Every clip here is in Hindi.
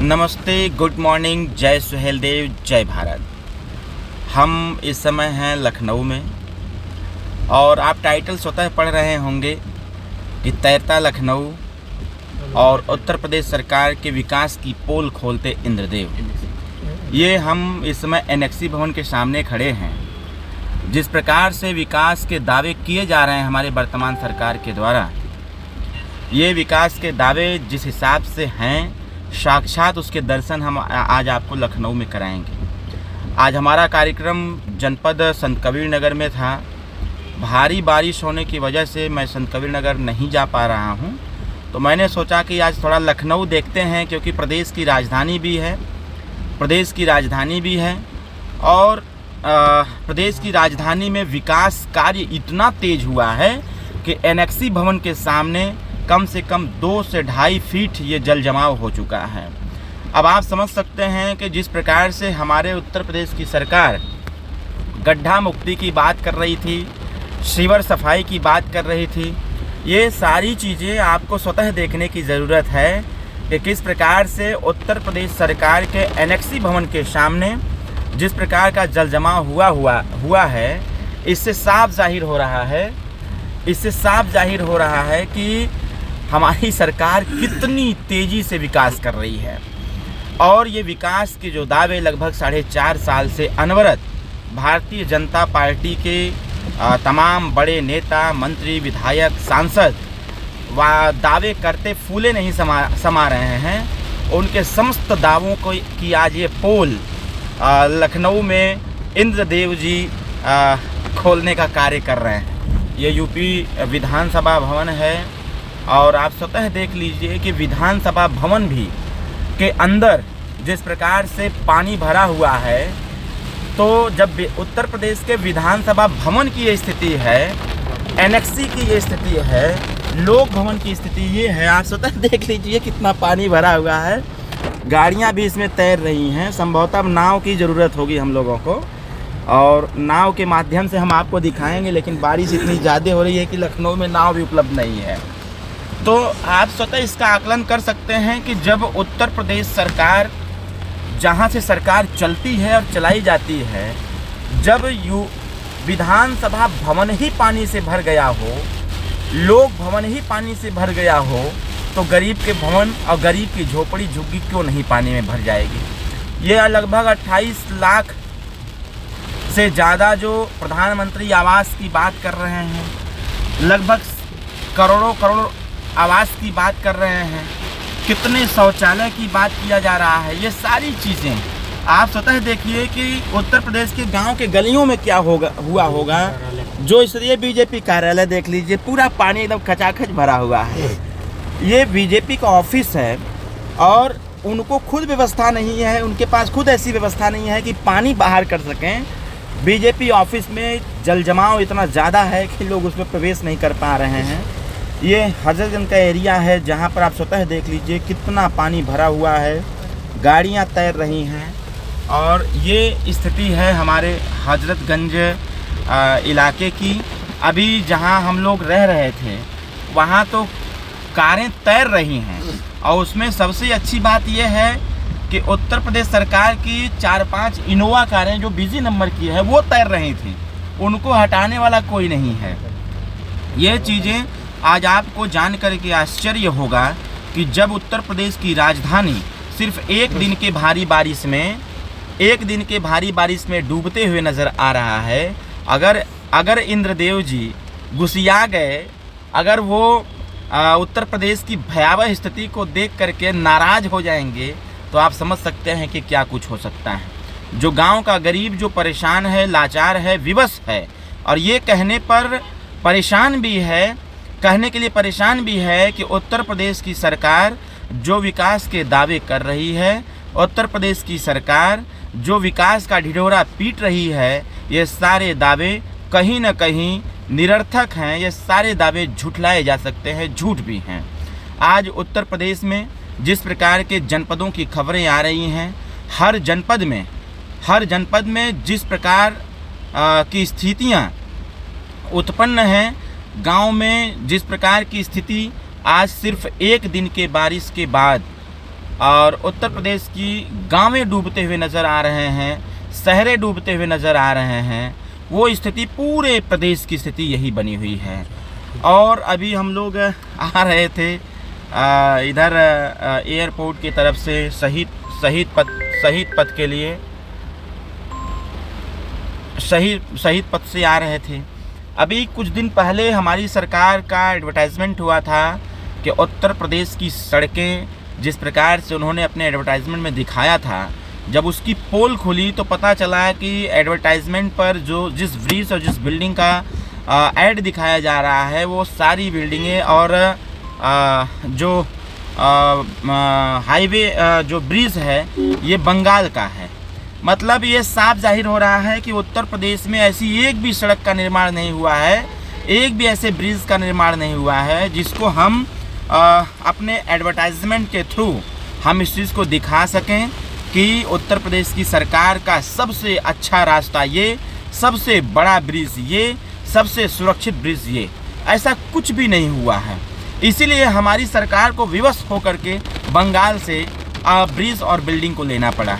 नमस्ते, गुड मॉर्निंग, जय सुहेल देव, जय भारत। हम इस समय हैं लखनऊ में और आप टाइटल स्वतः पढ़ रहे होंगे कि तैरता लखनऊ और उत्तर प्रदेश सरकार के विकास की पोल खोलते इंद्रदेव। ये हम इस समय एनेक्सी भवन के सामने खड़े हैं। जिस प्रकार से विकास के दावे किए जा रहे हैं हमारे वर्तमान सरकार के द्वारा, ये विकास के दावे जिस हिसाब से हैं, साक्षात उसके दर्शन हम आज आपको लखनऊ में कराएंगे। आज हमारा कार्यक्रम जनपद संत कबीर नगर में था। भारी बारिश होने की वजह से मैं संत कबीर नगर नहीं जा पा रहा हूं, तो मैंने सोचा कि आज थोड़ा लखनऊ देखते हैं, क्योंकि प्रदेश की राजधानी भी है और प्रदेश की राजधानी में विकास कार्य इतना तेज हुआ है कि एनेक्सी भवन के सामने कम से कम 2 से 2.5 फीट ये जल जमाव हो चुका है। अब आप समझ सकते हैं कि जिस प्रकार से हमारे उत्तर प्रदेश की सरकार गड्ढा मुक्ति की बात कर रही थी, सीवर सफाई की बात कर रही थी, ये सारी चीज़ें आपको स्वतः देखने की ज़रूरत है कि किस प्रकार से उत्तर प्रदेश सरकार के एनेक्सी भवन के सामने जिस प्रकार का जल जमाव हुआ है, इससे साफ जाहिर हो रहा है कि हमारी सरकार कितनी तेज़ी से विकास कर रही है। और ये विकास के जो दावे लगभग 4.5 साल से अनवरत भारतीय जनता पार्टी के तमाम बड़े नेता, मंत्री, विधायक, सांसद दावे करते फूले नहीं समा रहे हैं, उनके समस्त दावों को की आज ये पोल लखनऊ में इंद्रदेव जी खोलने का कार्य कर रहे हैं। ये यूपी विधानसभा भवन है और आप स्वतः देख लीजिए कि विधानसभा भवन भी के अंदर जिस प्रकार से पानी भरा हुआ है, तो जब उत्तर प्रदेश के विधानसभा भवन की ये स्थिति है, एनेक्सी की ये स्थिति है, लोक भवन की स्थिति ये है, आप स्वतः देख लीजिए कितना पानी भरा हुआ है। गाड़ियां भी इसमें तैर रही हैं। संभवतः नाव की ज़रूरत होगी हम लोगों को और नाव के माध्यम से हम आपको दिखाएंगे, लेकिन बारिश इतनी ज़्यादा हो रही है कि लखनऊ में नाव भी उपलब्ध नहीं है। तो आप स्वतः इसका आकलन कर सकते हैं कि जब उत्तर प्रदेश सरकार, जहां से सरकार चलती है और चलाई जाती है, जब विधानसभा भवन ही पानी से भर गया हो, लोक भवन ही पानी से भर गया हो, तो गरीब के भवन और गरीब की झोपड़ी झुग्गी क्यों नहीं पानी में भर जाएगी। ये लगभग 28 लाख से ज़्यादा जो प्रधानमंत्री आवास की बात कर रहे हैं, लगभग करोड़ों आवास की बात कर रहे हैं, कितने शौचालय की बात किया जा रहा है, ये सारी चीज़ें आप स्वतः देखिए कि उत्तर प्रदेश के गांव के गलियों में क्या हुआ होगा। जो इसलिए बीजेपी कार्यालय देख लीजिए, पूरा पानी एकदम खचाखच भरा हुआ है। ये बीजेपी का ऑफिस है और उनको खुद व्यवस्था नहीं है, उनके पास खुद ऐसी व्यवस्था नहीं है कि पानी बाहर कर सकें। बीजेपी ऑफिस में जल जमाव इतना ज़्यादा है कि लोग उसमें प्रवेश नहीं कर पा रहे हैं। ये हजरतगंज का एरिया है, जहाँ पर आप स्वतः देख लीजिए कितना पानी भरा हुआ है, गाड़ियाँ तैर रही हैं। और ये स्थिति है हमारे हजरतगंज इलाके की। अभी जहाँ हम लोग रह रहे थे वहाँ तो कारें तैर रही हैं, और उसमें सबसे अच्छी बात यह है कि उत्तर प्रदेश सरकार की 4-5 इनोवा कारें जो बिजी नंबर की है वो तैर रही थी, उनको हटाने वाला कोई नहीं है। ये चीज़ें आज आपको जान करके आश्चर्य होगा कि जब उत्तर प्रदेश की राजधानी सिर्फ एक दिन के भारी बारिश में डूबते हुए नज़र आ रहा है। अगर इंद्रदेव जी गुस्सिया गए, अगर वो उत्तर प्रदेश की भयावह स्थिति को देख करके नाराज़ हो जाएंगे, तो आप समझ सकते हैं कि क्या कुछ हो सकता है। जो गांव का गरीब जो परेशान है, लाचार है, विवश है, और ये कहने के लिए परेशान भी है कि उत्तर प्रदेश की सरकार जो विकास के दावे कर रही है, उत्तर प्रदेश की सरकार जो विकास का ढिढोरा पीट रही है, ये सारे दावे कहीं न कहीं निरर्थक हैं। ये सारे दावे झुठलाए जा सकते हैं, झूठ भी हैं। आज उत्तर प्रदेश में जिस प्रकार के जनपदों की खबरें आ रही हैं, हर जनपद में जिस प्रकार की स्थितियां उत्पन्न हैं, गांव में जिस प्रकार की स्थिति आज सिर्फ एक दिन के बारिश के बाद और उत्तर प्रदेश की गांवें डूबते हुए नज़र आ रहे हैं, शहरें डूबते हुए नज़र आ रहे हैं। वो स्थिति पूरे प्रदेश की स्थिति यही बनी हुई है। और अभी हम लोग आ रहे थे इधर एयरपोर्ट की तरफ से शहीद पथ के लिए, शहीद पथ से आ रहे थे। अभी कुछ दिन पहले हमारी सरकार का एडवर्टाइजमेंट हुआ था कि उत्तर प्रदेश की सड़कें जिस प्रकार से उन्होंने अपने एडवर्टाइजमेंट में दिखाया था, जब उसकी पोल खुली तो पता चला कि एडवर्टाइजमेंट पर जो जिस ब्रिज और जिस बिल्डिंग का ऐड दिखाया जा रहा है वो सारी बिल्डिंगें और जो हाईवे जो ब्रिज है ये बंगाल का है। मतलब ये साफ जाहिर हो रहा है कि उत्तर प्रदेश में ऐसी एक भी सड़क का निर्माण नहीं हुआ है, एक भी ऐसे ब्रिज का निर्माण नहीं हुआ है जिसको हम अपने एडवर्टाइजमेंट के थ्रू हम इस चीज़ को दिखा सकें कि उत्तर प्रदेश की सरकार का सबसे अच्छा रास्ता ये, सबसे बड़ा ब्रिज ये, सबसे सुरक्षित ब्रिज ये, ऐसा कुछ भी नहीं हुआ है। इसीलिए हमारी सरकार को विवश होकर के बंगाल से ब्रिज और बिल्डिंग को लेना पड़ा।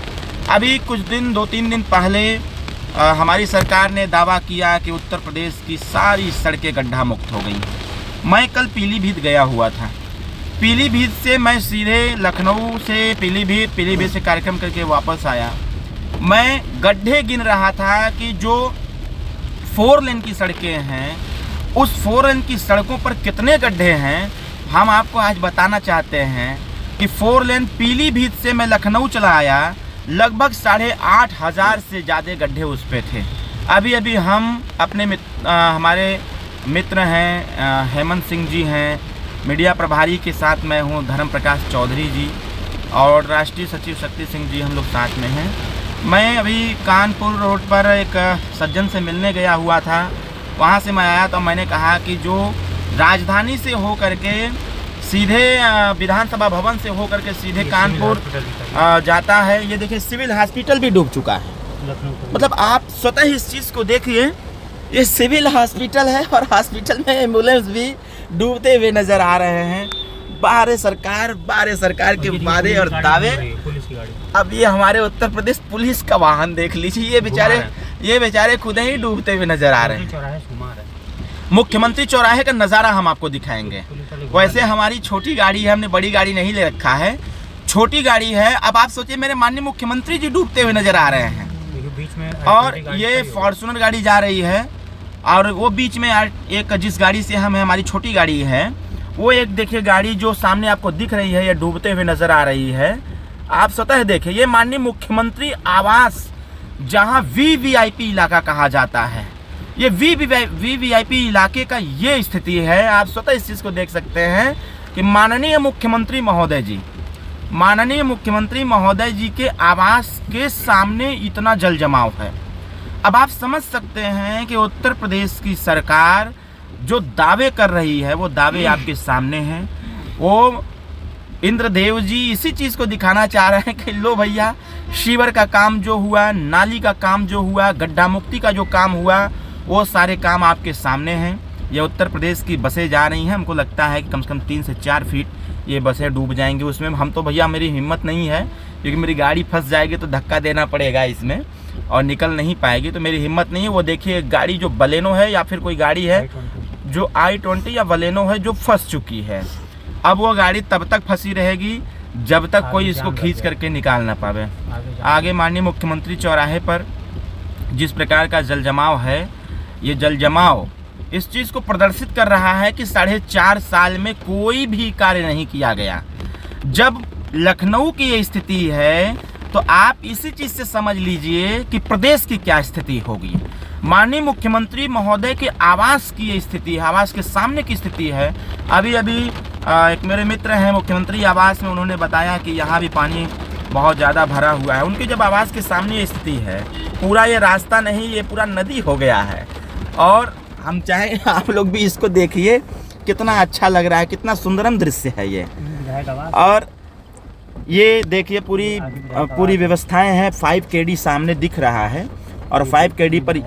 अभी कुछ दिन 2-3 दिन पहले हमारी सरकार ने दावा किया कि उत्तर प्रदेश की सारी सड़कें गड्ढा मुक्त हो गई। मैं कल पीलीभीत गया हुआ था। पीलीभीत से मैं सीधे लखनऊ से पीलीभीत से कार्यक्रम करके वापस आया। मैं गड्ढे गिन रहा था कि जो 4 लेन की सड़कें हैं उस 4 लेन की सड़कों पर कितने गड्ढे हैं। हम आपको आज बताना चाहते हैं कि 4 लेन पीलीभीत से मैं लखनऊ चला आया, लगभग 8,500 से ज़्यादा गड्ढे उस पे थे। अभी हम अपने हमारे मित्र हैं हेमंत सिंह जी हैं, मीडिया प्रभारी के साथ मैं हूं धर्म प्रकाश चौधरी जी और राष्ट्रीय सचिव शक्ति सिंह जी, हम लोग साथ में हैं। मैं अभी कानपुर रोड पर एक सज्जन से मिलने गया हुआ था, वहां से मैं आया तो मैंने कहा कि जो राजधानी से हो करके सीधे विधानसभा भवन से हो करके सीधे कानपुर जाता है, ये देखिए सिविल हॉस्पिटल भी डूब चुका है। मतलब आप स्वतः इस चीज़ को देखिए, ये सिविल हॉस्पिटल है और हॉस्पिटल में एम्बुलेंस भी डूबते हुए नजर आ रहे हैं। बारे सरकार के वादे और दावे। अब ये हमारे उत्तर प्रदेश पुलिस का वाहन देख लीजिए, ये बेचारे खुद ही डूबते हुए नजर आ रहे हैं। मुख्यमंत्री चौराहे का नज़ारा हम आपको दिखाएंगे। वैसे हमारी छोटी गाड़ी है, हमने बड़ी गाड़ी नहीं ले रखा है, छोटी गाड़ी है। अब आप सोचिए मेरे माननीय मुख्यमंत्री जी डूबते हुए नजर आ रहे हैं और ये फॉर्च्यूनर गाड़ी जा रही है और वो बीच में एक जिस गाड़ी से हमारी छोटी गाड़ी है वो एक देखिए गाड़ी जो सामने आपको दिख रही है ये डूबते हुए नजर आ रही है। आप स्वतः देखिए, ये माननीय मुख्यमंत्री आवास जहां VVIP इलाका कहा जाता है, ये VVIP इलाके का ये स्थिति है। आप स्वतः इस चीज़ को देख सकते हैं कि माननीय मुख्यमंत्री महोदय जी के आवास के सामने इतना जल जमाव है। अब आप समझ सकते हैं कि उत्तर प्रदेश की सरकार जो दावे कर रही है वो दावे आपके सामने हैं। वो इंद्रदेव जी इसी चीज़ को दिखाना चाह रहे हैं कि लो भैया, शिवर का काम जो हुआ, नाली का काम जो हुआ, गड्ढा मुक्ति का जो काम हुआ, वो सारे काम आपके सामने हैं। ये उत्तर प्रदेश की बसें जा रही हैं, हमको लगता है कि कम से कम 3 से 4 फीट ये बसें डूब जाएंगी उसमें। हम तो भैया मेरी हिम्मत नहीं है क्योंकि मेरी गाड़ी फंस जाएगी तो धक्का देना पड़ेगा इसमें और निकल नहीं पाएगी, तो मेरी हिम्मत नहीं है। वो देखिए गाड़ी जो बलेनो है या फिर कोई गाड़ी है जो I-20 या बलेनो है जो फंस चुकी है। अब वो गाड़ी तब तक फंसी रहेगी जब तक कोई इसको खींच करके निकाल ना पावे। आगे माननीय मुख्यमंत्री चौराहे पर जिस प्रकार का जल जमाव है, ये जल जमाव इस चीज़ को प्रदर्शित कर रहा है कि 4.5 साल में कोई भी कार्य नहीं किया गया। जब लखनऊ की ये स्थिति है तो आप इसी चीज़ से समझ लीजिए कि प्रदेश की क्या स्थिति होगी। माननीय मुख्यमंत्री महोदय के आवास की ये स्थिति है, आवास के सामने की स्थिति है। अभी एक मेरे मित्र हैं मुख्यमंत्री आवास में, उन्होंने बताया कि यहाँ भी पानी बहुत ज़्यादा भरा हुआ है। उनके जब आवास के सामने ये स्थिति है, पूरा ये रास्ता नहीं, ये पूरा नदी हो गया है। और हम चाहें आप लोग भी इसको देखिए, कितना अच्छा लग रहा है, कितना सुंदरम दृश्य है ये। और ये देखिए पूरी व्यवस्थाएं हैं। 5 KD सामने दिख रहा है और 5 KD पर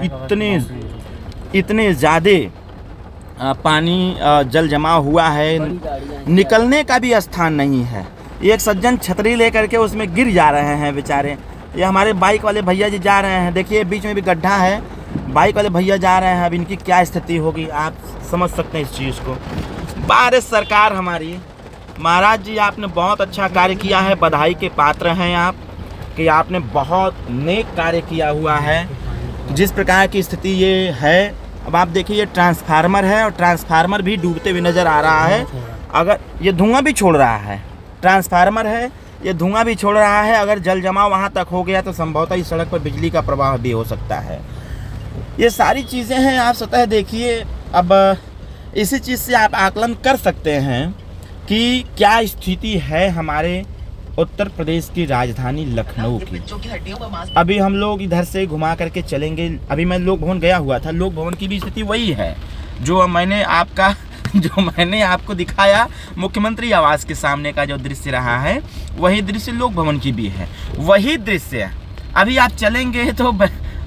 इतने ज़्यादा पानी जल जमा हुआ है, निकलने का भी स्थान नहीं है। एक सज्जन छतरी लेकर के उसमें गिर जा रहे हैं बेचारे। ये हमारे बाइक वाले भैया जी जा रहे हैं, देखिए बीच में भी गड्ढा है, बाइक वाले भैया जा रहे हैं। अब इनकी क्या स्थिति होगी आप समझ सकते हैं इस चीज़ को। भारत सरकार हमारी, महाराज जी आपने बहुत अच्छा कार्य किया है, बधाई के पात्र हैं आप कि आपने बहुत नेक कार्य किया हुआ है। जिस प्रकार की स्थिति ये है, अब आप देखिए ये ट्रांसफार्मर है और ट्रांसफार्मर भी डूबते हुए नज़र आ रहा है। अगर ये धुआं भी छोड़ रहा है, ट्रांसफार्मर है ये धुआं भी छोड़ रहा है। अगर जल जमाव वहाँ तक हो गया तो संभवतः इस सड़क पर बिजली का प्रवाह भी हो सकता है। ये सारी चीज़ें हैं, आप स्वतः देखिए। अब इसी चीज़ से आप आकलन कर सकते हैं कि क्या स्थिति है हमारे उत्तर प्रदेश की राजधानी लखनऊ की। अभी हम लोग इधर से घुमा करके चलेंगे। अभी मैं लोक भवन गया हुआ था, लोक भवन की भी स्थिति वही है जो मैंने आपको दिखाया। मुख्यमंत्री आवास के सामने का जो दृश्य रहा है वही दृश्य लोक भवन की भी है, वही दृश्य। अभी आप चलेंगे तो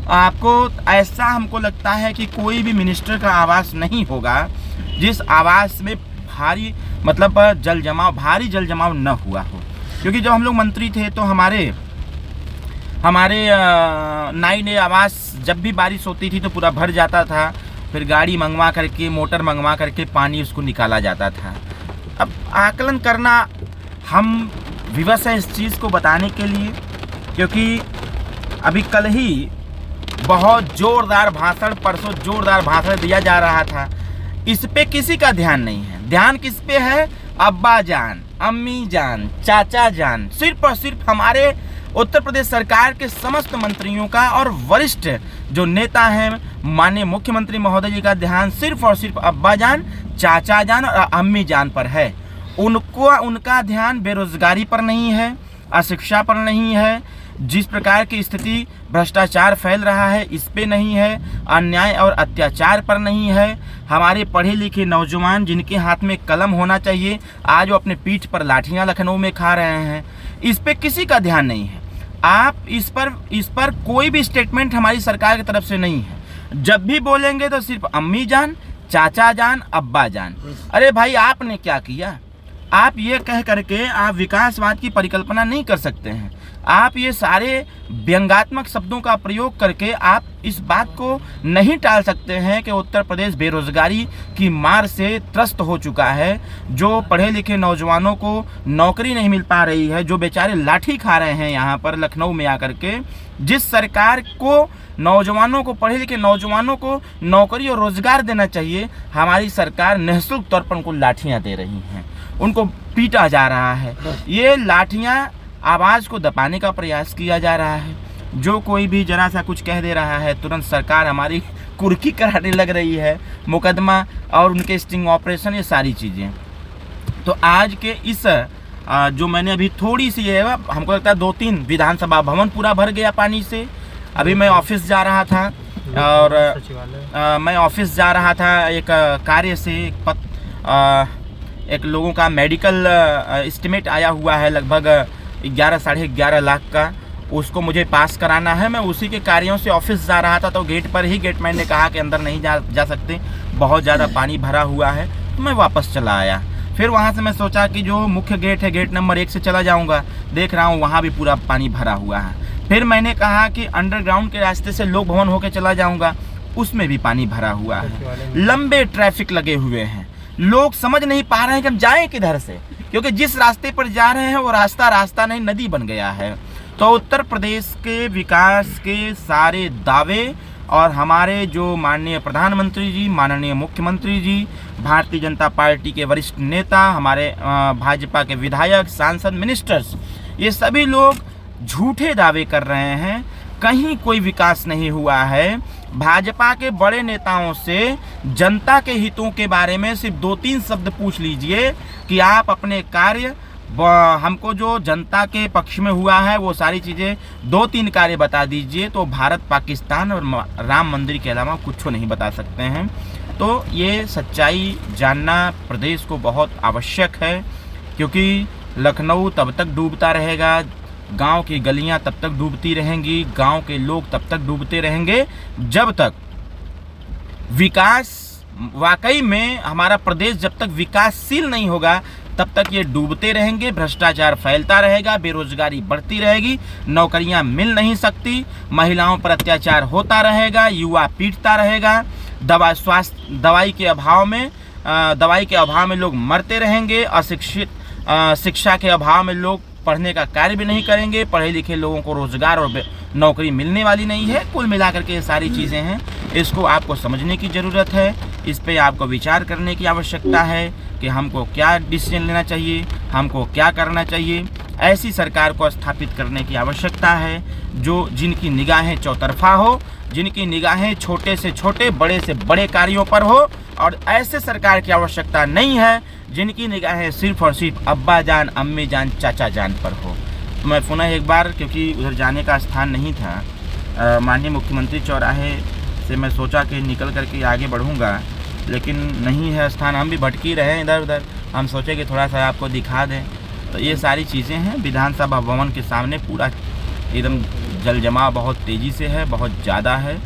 आपको ऐसा हमको लगता है कि कोई भी मिनिस्टर का आवास नहीं होगा जिस आवास में भारी जल जमाव न हुआ हो। क्योंकि जब हम लोग मंत्री थे तो हमारे नए आवास जब भी बारिश होती थी तो पूरा भर जाता था, फिर गाड़ी मंगवा करके, मोटर मंगवा करके पानी उसको निकाला जाता था। अब आकलन करना हम विवश हैं इस चीज़ को बताने के लिए, क्योंकि अभी कल ही बहुत जोरदार भाषण, परसों जोरदार भाषण दिया जा रहा था। इस पे किसी का ध्यान नहीं है। ध्यान किस पे है? अब्बा जान, अम्मी जान, चाचा जान, सिर्फ और सिर्फ हमारे उत्तर प्रदेश सरकार के समस्त मंत्रियों का और वरिष्ठ जो नेता हैं माननीय मुख्यमंत्री महोदय जी का ध्यान सिर्फ और सिर्फ अब्बा जान, चाचा जान और अम्मी जान पर है। उनका ध्यान बेरोजगारी पर नहीं है, अशिक्षा पर नहीं है, जिस प्रकार की स्थिति भ्रष्टाचार फैल रहा है इस पे नहीं है, अन्याय और अत्याचार पर नहीं है। हमारे पढ़े लिखे नौजवान जिनके हाथ में कलम होना चाहिए आज वो अपने पीठ पर लाठियां लखनऊ में खा रहे हैं, इस पे किसी का ध्यान नहीं है। आप इस पर कोई भी स्टेटमेंट हमारी सरकार की तरफ से नहीं है। जब भी बोलेंगे तो सिर्फ अम्मी जान, चाचा जान, अब्बा जान। अरे भाई आपने क्या किया? आप ये कह करके आप विकासवाद की परिकल्पना नहीं कर सकते हैं। आप ये सारे व्यंग्यात्मक शब्दों का प्रयोग करके आप इस बात को नहीं टाल सकते हैं कि उत्तर प्रदेश बेरोजगारी की मार से त्रस्त हो चुका है। जो पढ़े लिखे नौजवानों को नौकरी नहीं मिल पा रही है, जो बेचारे लाठी खा रहे हैं यहाँ पर लखनऊ में आकर के। जिस सरकार को नौजवानों को, पढ़े लिखे नौजवानों को नौकरी और रोजगार देना चाहिए, हमारी सरकार निःशुल्क तौर पर उनको लाठियाँ दे रही हैं, उनको पीटा जा रहा है। ये लाठियाँ आवाज़ को दबाने का प्रयास किया जा रहा है। जो कोई भी जरा सा कुछ कह दे रहा है तुरंत सरकार हमारी कुर्की कराने लग रही है, मुकदमा और उनके स्टिंग ऑपरेशन, ये सारी चीज़ें। तो आज के इस जो मैंने अभी थोड़ी सी है, हमको लगता है 2-3 विधानसभा भवन पूरा भर गया पानी से। अभी मैं ऑफिस जा रहा था और मैं ऑफिस जा रहा था एक कार्य से, एक लोगों का मेडिकल एस्टिमेट आया हुआ है लगभग 11-11.5 लाख का, उसको मुझे पास कराना है। मैं उसी के कार्यों से ऑफिस जा रहा था तो गेट पर ही गेटमैन ने कहा कि अंदर नहीं जा सकते, बहुत ज़्यादा पानी भरा हुआ है। तो मैं वापस चला आया। फिर वहाँ से मैं सोचा कि जो मुख्य गेट है, गेट नंबर 1 से चला जाऊँगा, देख रहा हूँ वहाँ भी पूरा पानी भरा हुआ है। फिर मैंने कहा कि अंडरग्राउंड के रास्ते से लोक भवन होकर चला जाऊँगा, उसमें भी पानी भरा हुआ है। लंबे ट्रैफिक लगे हुए हैं, लोग समझ नहीं पा रहे हैं कि हम जाएँ किधर से, क्योंकि जिस रास्ते पर जा रहे हैं वो रास्ता नहीं, नदी बन गया है। तो उत्तर प्रदेश के विकास के सारे दावे और हमारे जो माननीय प्रधानमंत्री जी, माननीय मुख्यमंत्री जी, भारतीय जनता पार्टी के वरिष्ठ नेता, हमारे भाजपा के विधायक, सांसद, मिनिस्टर्स, ये सभी लोग झूठे दावे कर रहे हैं। कहीं कोई विकास नहीं हुआ है। भाजपा के बड़े नेताओं से जनता के हितों के बारे में सिर्फ 2-3 शब्द पूछ लीजिए कि आप अपने कार्य, हमको जो जनता के पक्ष में हुआ है वो सारी चीज़ें 2-3 कार्य बता दीजिए, तो भारत, पाकिस्तान और राम मंदिर के अलावा कुछ नहीं बता सकते हैं। तो ये सच्चाई जानना प्रदेश को बहुत आवश्यक है, क्योंकि लखनऊ तब तक डूबता रहेगा, गांव की गलियां तब तक डूबती रहेंगी, गांव के लोग तब तक डूबते रहेंगे जब तक विकास, वाकई में हमारा प्रदेश जब तक विकासशील नहीं होगा तब तक ये डूबते रहेंगे, भ्रष्टाचार फैलता रहेगा, बेरोजगारी बढ़ती रहेगी, नौकरियां मिल नहीं सकती, महिलाओं पर अत्याचार होता रहेगा, युवा पीटता रहेगा, दवाई के अभाव में लोग मरते रहेंगे, शिक्षा के अभाव में लोग पढ़ने का कार्य भी नहीं करेंगे, पढ़े लिखे लोगों को रोजगार और नौकरी मिलने वाली नहीं है। कुल मिलाकर के ये सारी चीज़ें हैं, इसको आपको समझने की ज़रूरत है, इस पे आपको विचार करने की आवश्यकता है कि हमको क्या डिसीजन लेना चाहिए, हमको क्या करना चाहिए। ऐसी सरकार को स्थापित करने की आवश्यकता है जिनकी निगाहें चौतरफा हो, जिनकी निगाहें छोटे से छोटे, बड़े से बड़े कार्यों पर हो, और ऐसे सरकार की आवश्यकता नहीं है जिनकी निगाहें सिर्फ और सिर्फ अब्बा जान, अम्मी जान, चाचा जान पर हो। तो मैं पुनः एक बार, क्योंकि उधर जाने का स्थान नहीं था, माननीय मुख्यमंत्री चौराहे से मैं सोचा कि निकल करके आगे बढ़ूंगा, लेकिन नहीं है स्थान, हम भी भटकी रहे हैं इधर उधर। हम सोचे कि थोड़ा सा आपको दिखा दें। तो ये सारी चीज़ें हैं। विधानसभा भवन के सामने पूरा एकदम जल जमाव बहुत तेज़ी से है, बहुत ज़्यादा है।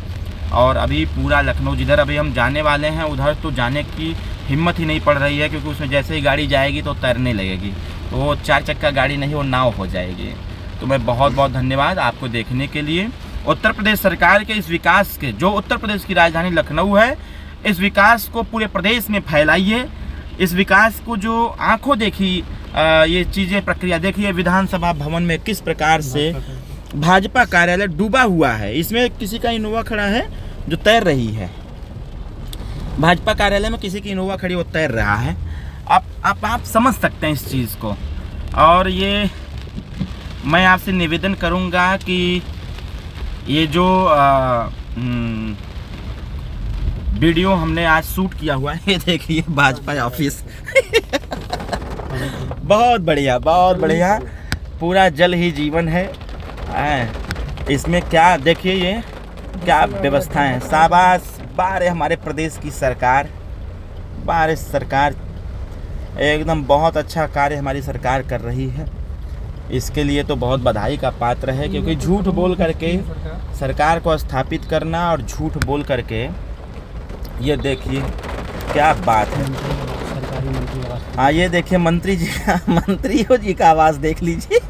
और अभी पूरा लखनऊ, जिधर अभी हम जाने वाले हैं, उधर तो जाने की हिम्मत ही नहीं पड़ रही है, क्योंकि उसमें जैसे ही गाड़ी जाएगी तो तैरने लगेगी, तो वो 4 चक्का गाड़ी नहीं, वो नाव हो जाएगी। तो मैं बहुत बहुत धन्यवाद आपको देखने के लिए। उत्तर प्रदेश सरकार के इस विकास के, जो उत्तर प्रदेश की राजधानी लखनऊ है, इस विकास को पूरे प्रदेश में फैलाइए। इस विकास को जो आंखों देखी ये चीज़ें, प्रक्रिया देखिए, विधानसभा भवन में किस प्रकार से भाजपा कार्यालय डूबा हुआ है। इसमें किसी का इनोवा खड़ा है जो तैर रही है, भाजपा कार्यालय में किसी की इनोवा खड़ी, वो तैर रहा है। आप समझ सकते हैं इस चीज़ को। और ये मैं आपसे निवेदन करूंगा कि ये जो वीडियो हमने आज शूट किया हुआ है, ये देखिए भाजपा ऑफिस बहुत बढ़िया, बहुत बढ़िया, पूरा जल ही जीवन है। इसमें क्या देखिए, ये क्या व्यवस्था है। शाबाश, बारे हमारे प्रदेश की सरकार, बारे सरकार एकदम बहुत अच्छा कार्य हमारी सरकार कर रही है। इसके लिए तो बहुत बधाई का पात्र है, क्योंकि झूठ बोल करके सरकार को स्थापित करना और झूठ बोल करके, ये देखिए क्या बात है। हाँ, ये देखिए मंत्रियों जी का आवाज़ देख लीजिए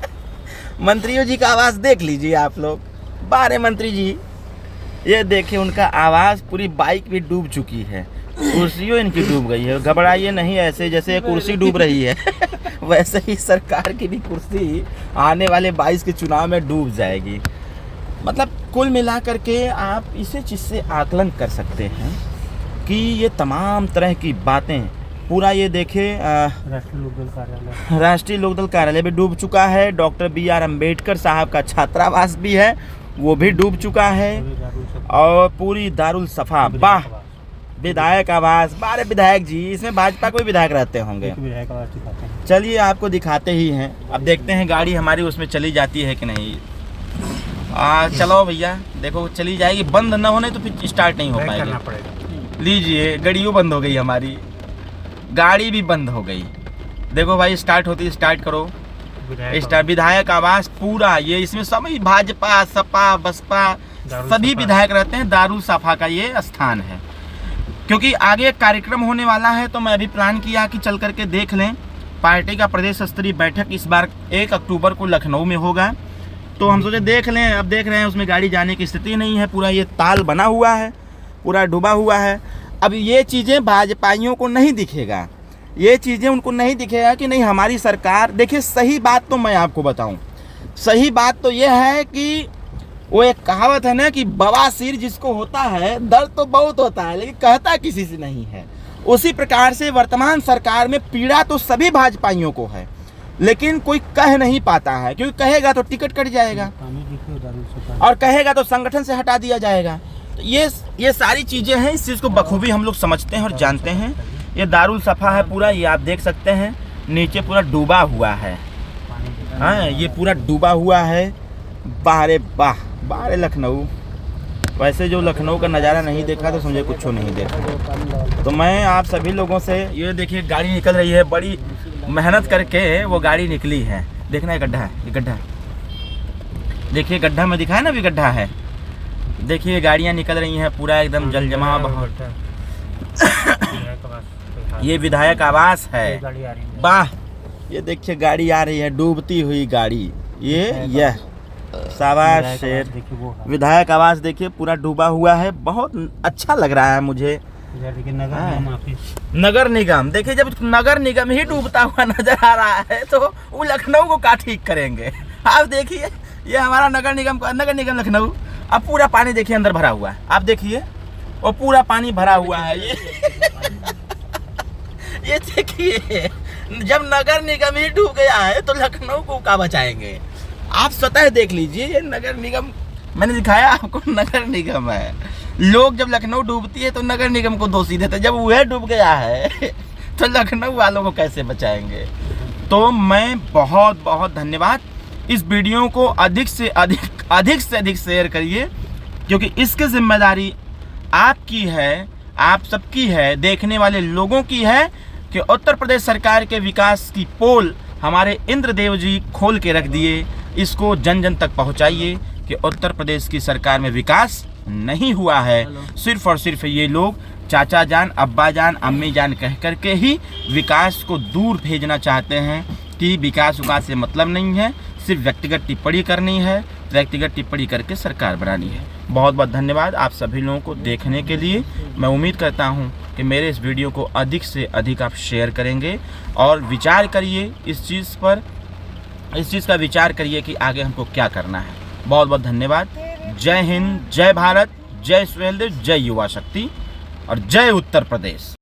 मंत्रियों जी का आवाज़ देख लीजिए आप लोग। बारे मंत्री जी, ये देखिए उनका आवाज़, पूरी बाइक भी डूब चुकी है, कुर्सियों इनकी डूब गई है। घबराइए नहीं, ऐसे जैसे कुर्सी डूब रही है वैसे ही सरकार की भी कुर्सी आने वाले 22 के चुनाव में डूब जाएगी। मतलब कुल मिलाकर के आप इसे चीज़ से आकलन कर सकते हैं कि ये तमाम तरह की बातें, पूरा ये देखिए राष्ट्रीय लोकदल कार्यालय भी डूब चुका है, डॉक्टर BR अम्बेडकर साहब का छात्रावास भी है, वो भी डूब चुका है, और पूरी दारुल सफा, वाह, विधायक आवास। बारे विधायक जी, इसमें भाजपा कोई विधायक रहते होंगे, चलिए आपको दिखाते ही हैं। अब देखते हैं गाड़ी हमारी उसमें चली जाती है कि नहीं। चलो भैया, देखो चली जाएगी, बंद न होने तो फिर स्टार्ट नहीं हो पाएगी। लीजिए, गाड़ियों बंद हो गई, हमारी गाड़ी भी बंद हो गई। देखो भाई, स्टार्ट होती, स्टार्ट करो, स्टार्ट। विधायक आवास पूरा, ये इसमें सभी भाजपा, सपा, बसपा सभी विधायक रहते हैं। दारुल सफा का ये स्थान है। क्योंकि आगे एक कार्यक्रम होने वाला है, तो मैं अभी प्लान किया कि चल करके देख लें। पार्टी का प्रदेश स्तरीय बैठक इस बार 1 अक्टूबर को लखनऊ में होगा, तो हम सोचे देख लें। अब देख रहे हैं उसमें गाड़ी जाने की स्थिति नहीं है, पूरा ये ताल बना हुआ है, पूरा डूबा हुआ है। अब ये चीज़ें भाजपाइयों को नहीं दिखेगा, ये चीज़ें उनको नहीं दिखेगा कि नहीं हमारी सरकार। देखिए, सही बात तो मैं आपको बताऊं, सही बात तो ये है कि वो एक कहावत है ना कि बवासीर जिसको होता है, दर्द तो बहुत होता है लेकिन कहता किसी से नहीं है। उसी प्रकार से वर्तमान सरकार में पीड़ा तो सभी भाजपाइयों को है, लेकिन कोई कह नहीं पाता है, क्योंकि कहेगा तो टिकट कट जाएगा और कहेगा तो संगठन से हटा दिया जाएगा। तो ये सारी चीज़ें हैं, इस चीज़ को बखूबी हम लोग समझते हैं और जानते हैं। ये दारुल सफा है पूरा, ये आप देख सकते हैं, नीचे पूरा डूबा हुआ है। हाँ, ये पूरा डूबा हुआ है। बाहरे वाह, बाहरे लखनऊ। वैसे जो लखनऊ का नज़ारा नहीं देखा तो समझे कुछ नहीं देखा। तो मैं आप सभी लोगों से, ये देखिए गाड़ी निकल रही है, बड़ी मेहनत करके वो गाड़ी निकली है। देखना, ये गड्ढा है, ये गड्ढा देखिए, गड्ढा में दिखाया ना, भी गड्ढा है। देखिए गाड़ियाँ निकल रही हैं, पूरा एकदम जल जमाव बहुत। ये विधायक आवास है, वाह, ये देखिए गाड़ी आ रही है, डूबती हुई गाड़ी। यह शाबाश शेर। विधायक आवास देखिए पूरा डूबा हुआ है, बहुत अच्छा लग रहा है मुझे। नगर निगम देखिए, जब नगर निगम ही डूबता हुआ नजर आ रहा है तो वो लखनऊ को क्या ठीक करेंगे। आप देखिए ये हमारा नगर निगम लखनऊ, अब पूरा पानी देखिए अंदर भरा हुआ है। आप देखिए वो पूरा पानी भरा हुआ है। ये देखिए, जब नगर निगम ही डूब गया है तो लखनऊ को क्या बचाएंगे। आप स्वतः देख लीजिए, ये नगर निगम मैंने दिखाया आपको, नगर निगम है। लोग जब लखनऊ डूबती है तो नगर निगम को दोषी देते, जब वह डूब गया है तो लखनऊ वालों को कैसे बचाएंगे। तो मैं बहुत बहुत धन्यवाद। इस वीडियो को अधिक से अधिक शेयर करिए, क्योंकि इसकी जिम्मेदारी आपकी है, आप सबकी है, देखने वाले लोगों की है कि उत्तर प्रदेश सरकार के विकास की पोल हमारे इंद्रदेव जी खोल के रख दिए। इसको जन जन तक पहुंचाइए कि उत्तर प्रदेश की सरकार में विकास नहीं हुआ है। सिर्फ और सिर्फ ये लोग चाचा जान, अब्बा जान, अम्मी जान कह करके ही विकास को दूर भेजना चाहते हैं कि विकास से मतलब नहीं है, सिर्फ व्यक्तिगत टिप्पणी करनी है, व्यक्तिगत टिप्पणी करके सरकार बनानी है। बहुत बहुत धन्यवाद आप सभी लोगों को देखने के लिए। मैं उम्मीद करता हूं कि मेरे इस वीडियो को अधिक से अधिक आप शेयर करेंगे और विचार करिए इस चीज़ पर, इस चीज़ का विचार करिए कि आगे हमको क्या करना है। बहुत बहुत धन्यवाद। जय हिंद, जय भारत, जय सुहेलदेव, जय युवा शक्ति और जय उत्तर प्रदेश।